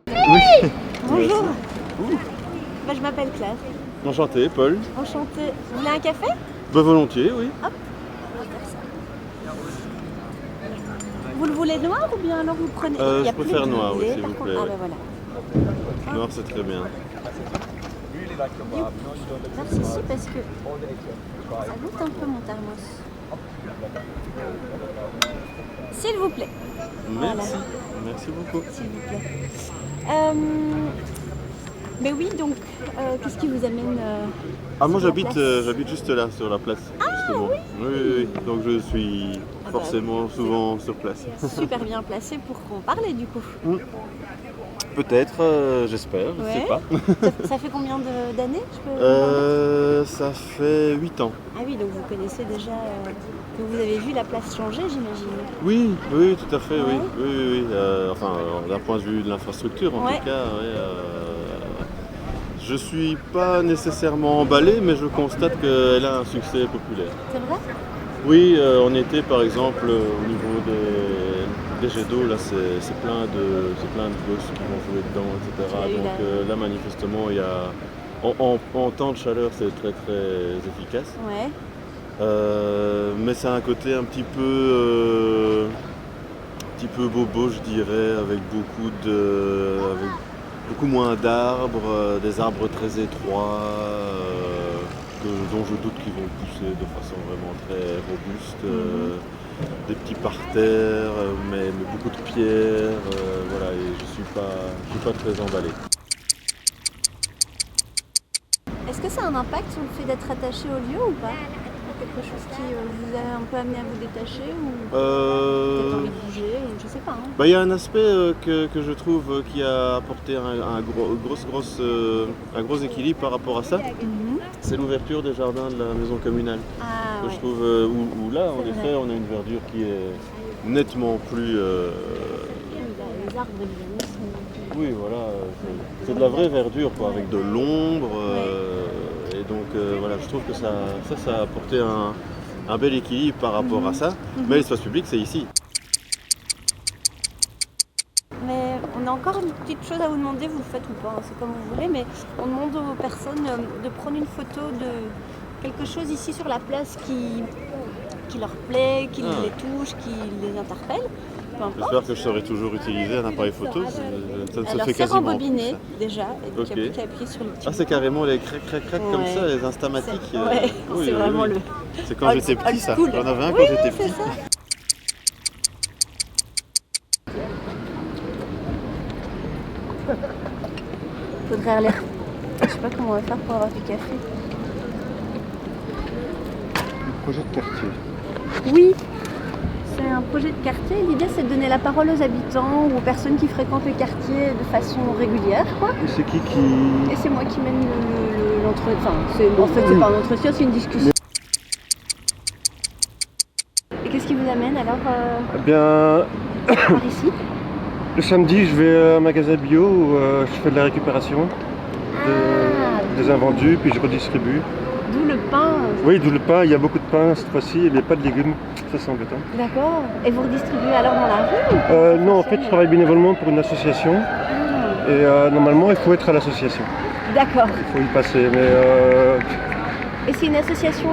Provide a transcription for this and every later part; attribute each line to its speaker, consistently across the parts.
Speaker 1: Oui.
Speaker 2: Bonjour. Bah, je m'appelle Claire.
Speaker 1: Enchanté, Paul.
Speaker 2: Enchantée. Vous voulez un café?
Speaker 1: Bah, volontiers, oui.
Speaker 2: Hop. Vous le voulez noir ou bien alors vous prenez il y a
Speaker 1: je
Speaker 2: plus
Speaker 1: préfère
Speaker 2: de
Speaker 1: noir, oui,
Speaker 2: lait,
Speaker 1: s'il
Speaker 2: par
Speaker 1: vous
Speaker 2: contre.
Speaker 1: plaît.
Speaker 2: Ah
Speaker 1: Oui.
Speaker 2: bah voilà.
Speaker 1: Noir, c'est très bien.
Speaker 2: Merci ici parce que ça goûte un peu mon thermos. S'il vous plaît.
Speaker 1: Merci.
Speaker 2: Voilà.
Speaker 1: Merci beaucoup.
Speaker 2: S'il vous plaît. Mais oui, donc, qu'est-ce qui vous amène
Speaker 1: Ah, moi
Speaker 2: sur la
Speaker 1: j'habite
Speaker 2: place
Speaker 1: j'habite juste là, sur la place. Justement. Oui. Donc je suis
Speaker 2: Ah bah,
Speaker 1: forcément souvent sur place.
Speaker 2: super bien placé pour qu'on parle du coup.
Speaker 1: Peut-être, j'espère, je sais
Speaker 2: Ouais.
Speaker 1: pas.
Speaker 2: Ça fait combien d'années je peux vous demander
Speaker 1: Ça fait 8 ans.
Speaker 2: Ah oui, donc vous connaissez déjà. Donc vous avez vu la place changer, j'imagine.
Speaker 1: Oui, tout à fait, oui.
Speaker 2: Ouais.
Speaker 1: Oui. Enfin, d'un point de vue de l'infrastructure, en
Speaker 2: Ouais.
Speaker 1: tout cas, je suis pas nécessairement emballé, mais je constate qu'elle a un succès populaire.
Speaker 2: C'est vrai?
Speaker 1: Oui, en été, par exemple, au niveau des jets d'eau, là, c'est plein de gosses qui vont jouer dedans, etc.
Speaker 2: Tu as eu
Speaker 1: Donc là, manifestement, il y a en temps de chaleur, c'est très très efficace.
Speaker 2: Ouais.
Speaker 1: Mais ça a un côté un petit peu bobo, je dirais, avec beaucoup moins d'arbres, des arbres très étroits, dont je doute qu'ils vont pousser de façon vraiment très robuste. Des petits parterres, mais beaucoup de pierres, voilà, et je suis pas très emballé.
Speaker 2: Est-ce que ça a un impact sur le fait d'être attaché au lieu ou pas? Quelque chose qui vous a un peu amené à vous détacher ou peut-être envie de bouger, je sais pas. Hein.
Speaker 1: Il y a un aspect que je trouve qui a apporté un gros équilibre par rapport à ça. C'est l'ouverture des jardins de la maison communale.
Speaker 2: Ah,
Speaker 1: Que
Speaker 2: ouais.
Speaker 1: je trouve où là, en effet, on a une verdure qui est nettement plus...
Speaker 2: Les arbres, évidemment, sont...
Speaker 1: Oui, voilà, c'est de la vraie verdure, quoi, avec de l'ombre. Et donc, voilà, je trouve que ça a apporté un bel équilibre par rapport à ça. Mais l'espace public, c'est ici.
Speaker 2: Mais on a encore une petite chose à vous demander, vous le faites ou pas, c'est comme vous voulez, mais on demande aux personnes de prendre une photo de quelque chose ici sur la place qui leur plaît, qui les touche, qui les interpelle. Peu importe.
Speaker 1: J'espère que je saurai toujours utiliser un appareil photo. Ça ne se
Speaker 2: Alors
Speaker 1: fait
Speaker 2: c'est
Speaker 1: quasiment
Speaker 2: rembobiné
Speaker 1: plus, ça.
Speaker 2: déjà, et donc il n'y a plus qu'à appuyer sur le petit
Speaker 1: Ah, c'est carrément les crac comme
Speaker 2: Ouais.
Speaker 1: ça, les instamatiques.
Speaker 2: Ouais, c'est vraiment le...
Speaker 1: C'est quand j'étais petit, ça.
Speaker 2: school.
Speaker 1: J'en avais un
Speaker 2: Oui,
Speaker 1: quand j'étais
Speaker 2: c'est
Speaker 1: petit.
Speaker 2: ça. Faudrait aller... Je sais pas comment on va faire pour avoir du café.
Speaker 3: Projet de quartier.
Speaker 2: Oui, c'est un projet de quartier. L'idée, c'est de donner la parole aux habitants ou aux personnes qui fréquentent le quartier de façon régulière, quoi.
Speaker 3: Et c'est qui
Speaker 2: Et c'est moi qui mène l'entretien. Enfin, en fait, c'est pas un entretien, c'est une discussion. Et qu'est-ce qui vous amène alors
Speaker 3: Eh bien,
Speaker 2: par ici?
Speaker 3: le samedi, je vais à un magasin bio où je fais de la récupération des invendus, puis je redistribue.
Speaker 2: D'où le pain.
Speaker 3: Oui, d'où le pain. Il y a beaucoup de pain cette fois-ci, mais pas de légumes. Ça, c'est embêtant.
Speaker 2: D'accord. Et vous redistribuez alors dans la rue ou
Speaker 3: Non, en fait, je travaille bénévolement pour une association.
Speaker 2: Ah,
Speaker 3: Et normalement, il faut être à l'association.
Speaker 2: d'accord.
Speaker 3: Il faut y passer. Mais
Speaker 2: Et c'est une association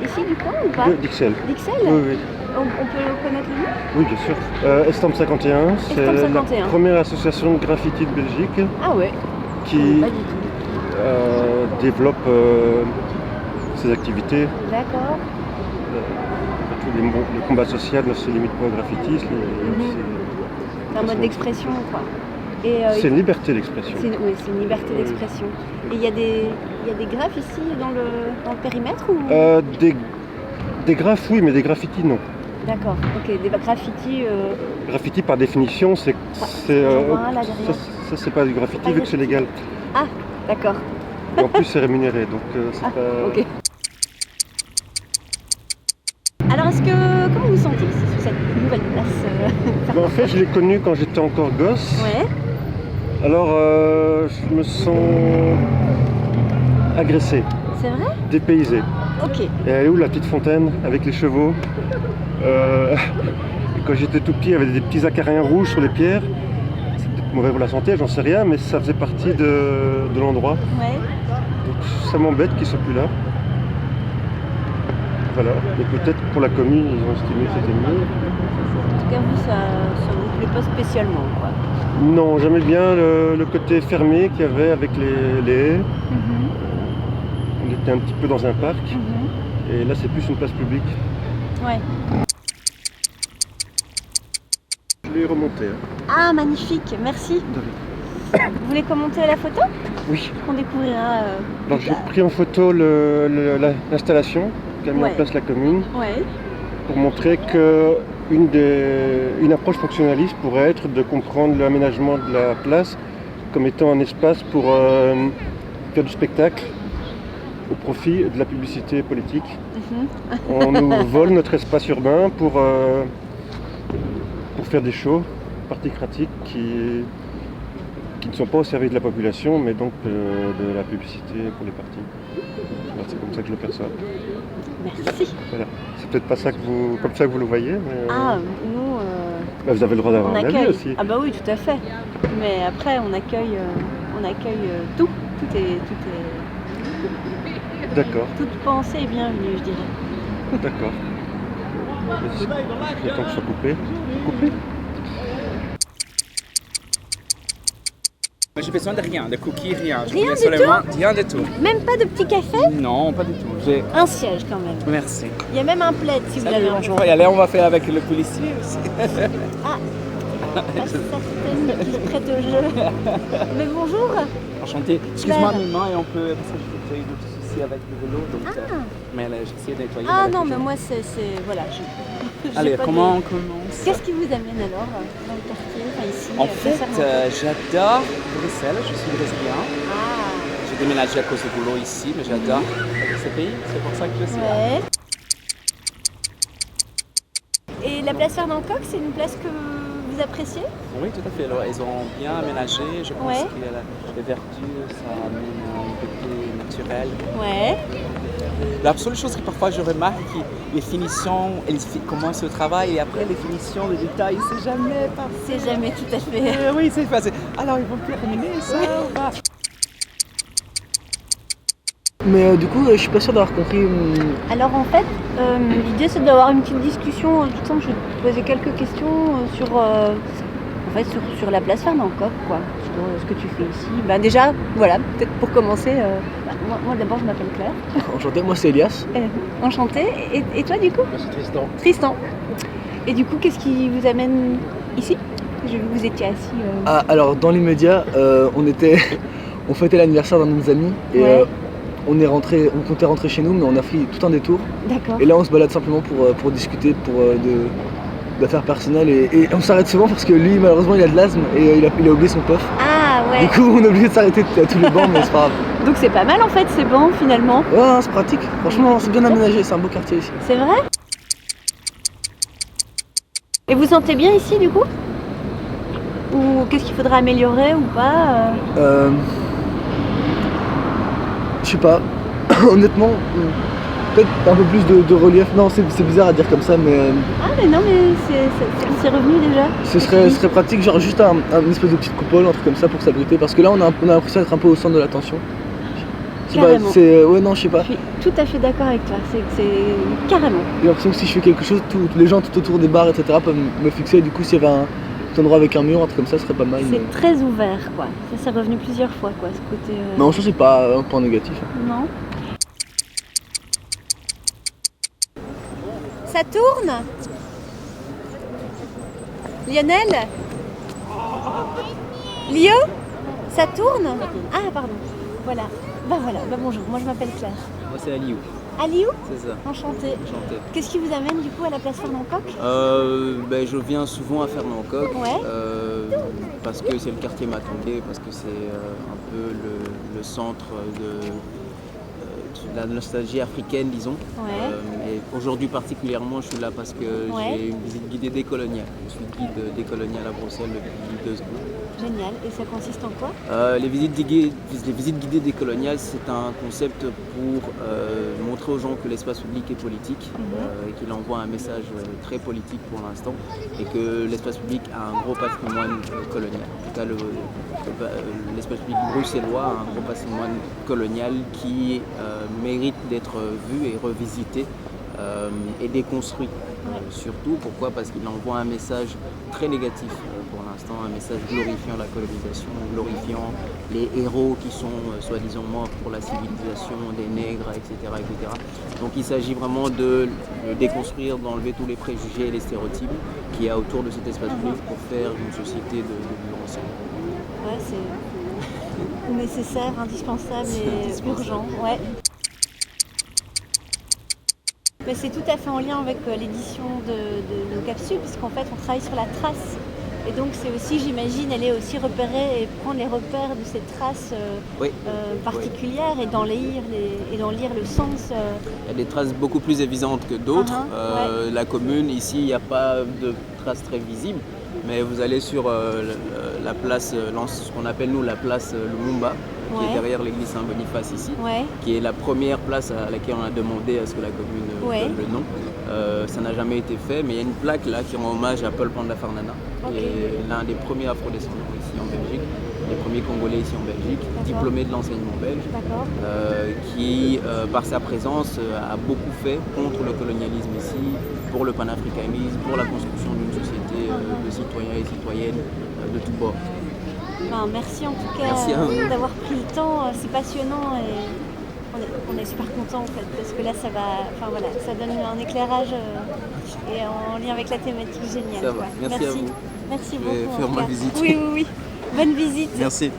Speaker 2: ici du coin ou pas?
Speaker 3: d'Ixelles.
Speaker 2: D'Ixelles?
Speaker 3: Oui.
Speaker 2: On peut connaître le nom?
Speaker 3: Oui, bien sûr. Estampe 51, c'est
Speaker 2: Estampe
Speaker 3: la
Speaker 2: 51.
Speaker 3: première association de graffiti de Belgique
Speaker 2: Ah ouais.
Speaker 3: qui
Speaker 2: Pas du tout.
Speaker 3: développe ses activités.
Speaker 2: D'accord.
Speaker 3: Le combat social ne se limite pas au graffiti.
Speaker 2: C'est un mode d'expression, quoi. Et,
Speaker 3: C'est une liberté d'expression.
Speaker 2: oui, c'est une liberté d'expression. Et il y a des graphes ici dans le périmètre ou...
Speaker 3: Des graphes, oui, mais des graffitis, non.
Speaker 2: D'accord, ok, des graffitis...
Speaker 3: Graffiti, par définition,
Speaker 2: j'en vois un là derrière.
Speaker 3: ça c'est pas du graffiti
Speaker 2: Pas
Speaker 3: vu que c'est
Speaker 2: graffiti.
Speaker 3: légal.
Speaker 2: Ah, d'accord.
Speaker 3: Et en plus, c'est rémunéré, donc c'est pas...
Speaker 2: Ok. Alors, comment vous vous sentez ici sur cette nouvelle place
Speaker 3: En fait, je l'ai connu quand j'étais encore gosse.
Speaker 2: Ouais.
Speaker 3: Alors, je me sens agressé,
Speaker 2: C'est vrai?
Speaker 3: dépaysé.
Speaker 2: Ok.
Speaker 3: Et elle est où la petite fontaine avec les chevaux? Et quand j'étais tout petit, il y avait des petits acariens rouges sur les pierres. C'est peut-être mauvais pour la santé, j'en sais rien, mais ça faisait partie de l'endroit.
Speaker 2: Ouais.
Speaker 3: Donc ça m'embête qu'ils ne soient plus là. Voilà. Et peut-être pour la commune, ils ont estimé que c'était mieux.
Speaker 2: En tout cas, vous, ça vous plaît pas spécialement, quoi.
Speaker 3: Non, j'aimais bien le côté fermé qu'il y avait avec les haies. On était un petit peu dans un parc. Et là, c'est plus une place publique.
Speaker 2: Ouais.
Speaker 3: Je l'ai remonté.
Speaker 2: Ah, magnifique, merci. Vous voulez commenter la photo?
Speaker 3: Oui.
Speaker 2: Qu'on découvrira.
Speaker 3: Donc j'ai pris en photo l'installation qu'a mis en place la commune
Speaker 2: Ouais.
Speaker 3: pour montrer qu'une approche fonctionnaliste pourrait être de comprendre l'aménagement de la place comme étant un espace pour faire du spectacle au profit de la publicité politique. On nous vole notre espace urbain pour faire des shows particratiques qui ne sont pas au service de la population, mais donc de la publicité pour les partis. Alors, c'est comme ça que je le perçois.
Speaker 2: Merci.
Speaker 3: Voilà. C'est peut-être pas ça comme ça que vous le voyez, mais
Speaker 2: Ah, nous.
Speaker 3: bah, vous avez le droit d'avoir
Speaker 2: On
Speaker 3: un avis
Speaker 2: accueille.
Speaker 3: aussi.
Speaker 2: Ah bah oui, tout à fait. Mais après, on accueille tout. Tout est
Speaker 3: D'accord,
Speaker 2: toute pensée est bienvenue, je dirais.
Speaker 3: d'accord. Le temps que ce soit coupé. Coupé.
Speaker 4: J'ai besoin de rien, de cookies, rien. Je
Speaker 2: Rien
Speaker 4: voulais
Speaker 2: du
Speaker 4: seulement rien du tout.
Speaker 2: Même pas de petit café?
Speaker 4: Non, pas du tout.
Speaker 2: Un siège quand même.
Speaker 4: Merci.
Speaker 2: Il y a même un plaid si vous
Speaker 4: Salut,
Speaker 2: l'avez
Speaker 4: bonjour. Et allez, on va faire avec le policier aussi.
Speaker 2: Pas certaine qui se prête au jeu. Mais bonjour.
Speaker 4: Enchanté. Excuse-moi
Speaker 2: Claire.
Speaker 4: mes mains et on peut... Parce que j'ai eu d'autres soucis avec le vélo. Donc, mais là, j'essaie de nettoyer.
Speaker 2: Ah
Speaker 4: avec
Speaker 2: non,
Speaker 4: le
Speaker 2: mais
Speaker 4: gel.
Speaker 2: moi c'est voilà. J'ai
Speaker 4: Allez,
Speaker 2: pas
Speaker 4: comment
Speaker 2: de-
Speaker 4: on commence?
Speaker 2: Qu'est-ce qui vous amène alors dans le quartier, enfin ici?
Speaker 4: En fait,
Speaker 2: Saint-Germain?
Speaker 4: j'adore Bruxelles. Je suis brésilien.
Speaker 2: Ah.
Speaker 4: J'ai déménagé à cause du boulot ici, mais j'adore ce pays. C'est pour ça que je suis là.
Speaker 2: Ouais. Et la place Fernand Coq, c'est une place que vous appréciez?
Speaker 4: Oui, tout à fait. Alors, ils ont bien aménagé. Je pense
Speaker 2: Ouais.
Speaker 4: que les verdures, ça amène un côté naturel.
Speaker 2: Ouais.
Speaker 4: La seule chose que parfois je remarque, c'est que les finitions, elles commencent le travail et après les finitions, les détails, c'est jamais parfait.
Speaker 2: C'est jamais tout à fait.
Speaker 4: Oui, c'est passé. Alors ils vont terminer ça ou pas?
Speaker 5: Mais du coup, je suis pas sûr d'avoir compris.
Speaker 2: Alors en fait, l'idée c'est d'avoir une petite discussion. Du temps que je vais te poser quelques questions sur la place Fernand Coq, quoi. Sur ce que tu fais ici. Bah déjà, voilà, peut-être pour commencer. Moi d'abord je m'appelle Claire.
Speaker 5: Enchanté, moi c'est Elias.
Speaker 2: Enchantée. Et toi du coup?
Speaker 3: C'est Tristan.
Speaker 2: Tristan. Et du coup, qu'est-ce qui vous amène ici? J'ai vu que vous étiez assis.
Speaker 5: Ah, alors dans l'immédiat, on fêtait l'anniversaire d'un de nos amis et
Speaker 2: Ouais.
Speaker 5: on comptait rentrer chez nous, mais on a fait tout un détour.
Speaker 2: D'accord.
Speaker 5: Et là, on se balade simplement pour discuter, d'affaires personnelles et on s'arrête souvent parce que lui, malheureusement, il a de l'asthme et il a oublié son puff.
Speaker 2: Ah ouais.
Speaker 5: Du coup, on est obligé de s'arrêter à tous les bancs, mais c'est pas grave.
Speaker 2: Donc c'est pas mal en fait, c'est bon finalement.
Speaker 5: Ouais, hein, c'est pratique. Franchement, c'est bien aménagé, c'est un beau quartier ici.
Speaker 2: C'est vrai? Et vous sentez bien ici du coup? Ou qu'est-ce qu'il faudra améliorer ou pas?
Speaker 5: Je sais pas. Honnêtement, peut-être un peu plus de relief. Non, c'est bizarre à dire comme ça, mais
Speaker 2: Ah mais non mais c'est revenu déjà.
Speaker 5: ce serait pratique, genre juste un espèce de petite coupole, un truc comme ça pour s'abriter. Parce que là, on a l'impression d'être un peu au centre de l'attention. Je sais pas,
Speaker 2: Carrément.
Speaker 5: ouais, non, je sais pas.
Speaker 2: Je suis tout à fait d'accord avec toi, c'est carrément.
Speaker 5: J'ai l'impression que si je fais quelque chose, tous les gens tout autour des bars, etc. peuvent me fixer. Du coup, s'il y avait un petit endroit avec un mur, un truc comme ça, ce serait pas mal. Mais,
Speaker 2: C'est très ouvert quoi. Ça c'est revenu plusieurs fois quoi, ce côté.
Speaker 5: mais en soi, c'est pas un point négatif.
Speaker 2: Non. Ça tourne? Lionel? Lio? Ça tourne? Ah pardon. Voilà. Bah bonjour, moi je m'appelle Claire.
Speaker 4: Moi c'est Aliou.
Speaker 2: Aliou,
Speaker 6: C'est ça,
Speaker 2: enchanté.
Speaker 6: enchanté.
Speaker 2: Qu'est-ce qui vous amène du coup à la place Fernand Coq?
Speaker 6: Je viens souvent à Fernand-Coq
Speaker 2: Ouais.
Speaker 6: parce que c'est le quartier Matongué, parce que c'est un peu le centre de la nostalgie africaine, disons.
Speaker 2: Ouais.
Speaker 6: Et aujourd'hui particulièrement, je suis là parce que
Speaker 2: Ouais.
Speaker 6: j'ai une visite guidée décoloniale. Je suis guide décolonial à Bruxelles depuis 2 ans.
Speaker 2: Génial. Et ça consiste en quoi?
Speaker 6: Les visites guidées décoloniales, c'est un concept pour montrer aux gens que l'espace public est politique et qu'il envoie un message très politique pour l'instant et que l'espace public a un gros patrimoine colonial. En tout cas, l'espace public bruxellois a un gros patrimoine colonial qui mérite d'être vu et revisité et déconstruit. Surtout, pourquoi? Parce qu'il envoie un message très négatif pour l'instant, un message glorifiant la colonisation, glorifiant les héros qui sont soi-disant morts pour la civilisation, des nègres, etc. etc. Donc il s'agit vraiment de le déconstruire, d'enlever tous les préjugés et les stéréotypes qu'il y a autour de cet espace public pour faire une société de vivre ensemble.
Speaker 2: Ouais, c'est nécessaire, indispensable
Speaker 6: C'est
Speaker 2: et
Speaker 6: indispensable.
Speaker 2: urgent. Ouais. Mais c'est tout à fait en lien avec l'édition de nos capsules, puisqu'en fait on travaille sur la trace. Et donc c'est aussi, j'imagine, aller aussi repérer et prendre les repères de ces traces
Speaker 6: Oui.
Speaker 2: particulières et d'en lire, le sens.
Speaker 6: Il y a des traces beaucoup plus évidentes que d'autres. La commune, ici, il n'y a pas de traces très visibles. Mais vous allez sur la place, ce qu'on appelle nous la place Lumumba, qui est derrière l'église Saint-Boniface ici, qui est la première place à laquelle on a demandé à ce que la commune donne le nom. Ça n'a jamais été fait, mais il y a une plaque là qui rend hommage à Paul Pandafarnana, qui est l'un des premiers afrodescendants ici en Belgique, les premiers Congolais ici en Belgique, diplômé de l'enseignement belge, qui, par sa présence, a beaucoup fait contre le colonialisme ici, pour le panafricanisme, pour la construction d'une société de citoyens et citoyennes de tous bords.
Speaker 2: Merci en tout cas
Speaker 6: Merci à vous.
Speaker 2: d'avoir pris le temps, c'est passionnant et on est super contents en fait, parce que là ça donne un éclairage et en lien avec la thématique géniale.
Speaker 6: Ça va. Merci à vous.
Speaker 2: Merci
Speaker 6: Je vais
Speaker 2: beaucoup.
Speaker 6: faire
Speaker 2: en tout
Speaker 6: ma
Speaker 2: cas.
Speaker 6: visite.
Speaker 2: Oui. Bonne visite.
Speaker 6: Merci.